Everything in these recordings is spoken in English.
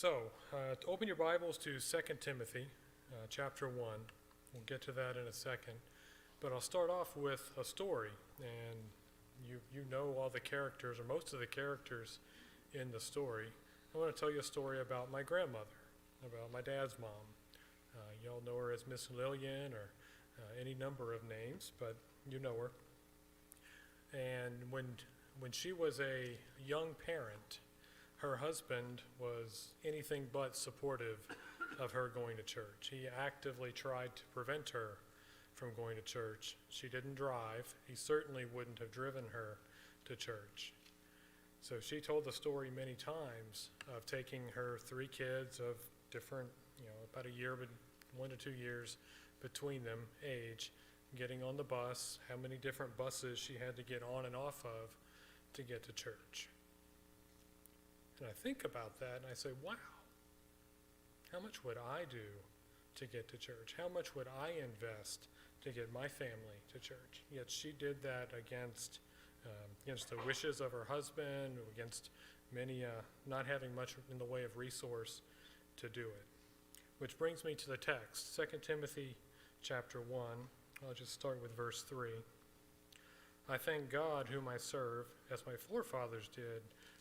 To open your Bibles to 2 Timothy chapter 1. We'll get to that in a second. But I'll start off with a story. And you know all the characters, or most of the characters in the story. I want to tell you a story about my grandmother, about my dad's mom. You all know her as Miss Lillian, or any number of names, but you know her. And when she was a young parent, her husband was anything but supportive of her going to church. He actively tried to prevent her from going to church. She didn't drive. He certainly wouldn't have driven her to church. So she told the story many times of taking her 3 kids of different, about a year, but 1 to 2 years between them, age, getting on the bus, how many different buses she had to get on and off of to get to church. And I think about that and I say, wow, how much would I do to get to church? How much would I invest to get my family to church? Yet she did that against the wishes of her husband, against many not having much in the way of resource to do it. Which brings me to the text, 2 Timothy chapter 1. I'll just start with verse 3. I thank God whom I serve, as my forefathers did,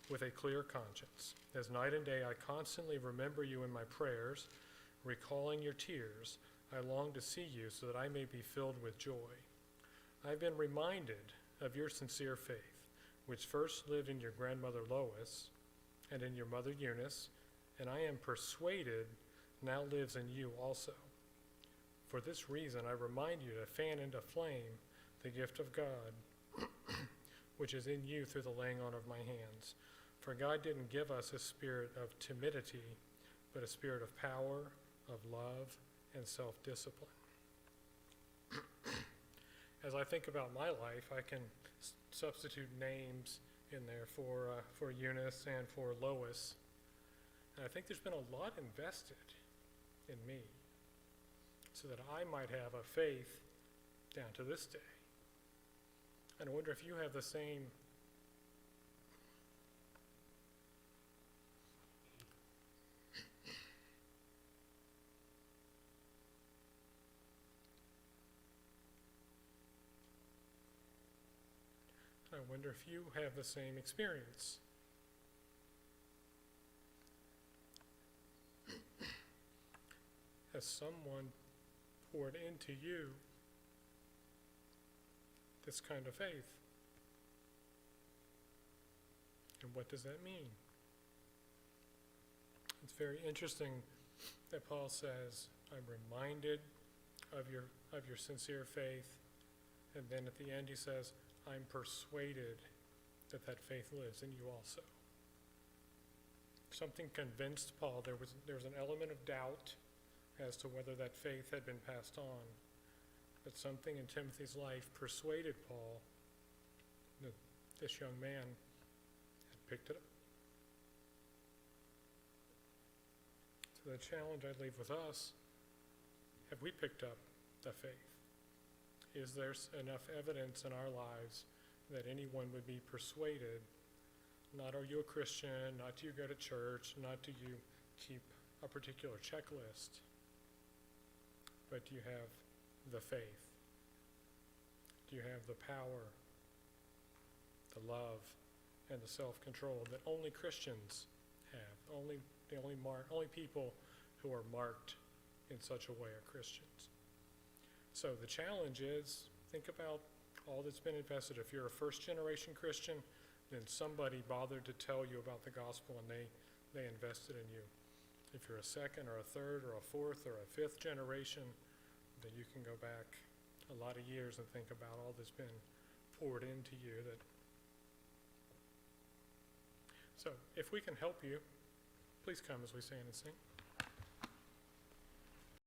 with a clear conscience. As night and day I constantly remember you in my prayers, recalling your tears. I long to see you so that I may be filled with joy. I have been reminded of your sincere faith, which first lived in your grandmother Lois and in your mother Eunice, and I am persuaded now lives in you also. For this reason I remind you to fan into flame the gift of God, which is in you through the laying on of my hands. For God didn't give us a spirit of timidity, but a spirit of power, of love, and self-discipline. As I think about my life, I can substitute names in there for Eunice and for Lois. And I think there's been a lot invested in me so that I might have a faith down to this day. And I wonder if you have the same experience. Has someone poured into you this kind of faith? And what does that mean? It's very interesting that Paul says, I'm reminded of your sincere faith, and then at the end he says, I'm persuaded that that faith lives in you also. Something convinced Paul. There was an element of doubt as to whether that faith had been passed on. But something in Timothy's life persuaded Paul that this young man had picked it up. So the challenge I leave with us, have we picked up the faith? Is there enough evidence in our lives that anyone would be persuaded, not are you a Christian, not do you go to church, not do you keep a particular checklist, but do you have the faith? Do you have the power, the love, and the self-control that only Christians have? Only people who are marked in such a way are Christians. So the challenge is, think about all that's been invested. If you're a first-generation Christian, then somebody bothered to tell you about the gospel and they invested in you. If you're a second or a third or a fourth or a fifth generation, then you can go back a lot of years and think about all that's been poured into you. So if we can help you, please come as we stand and sing.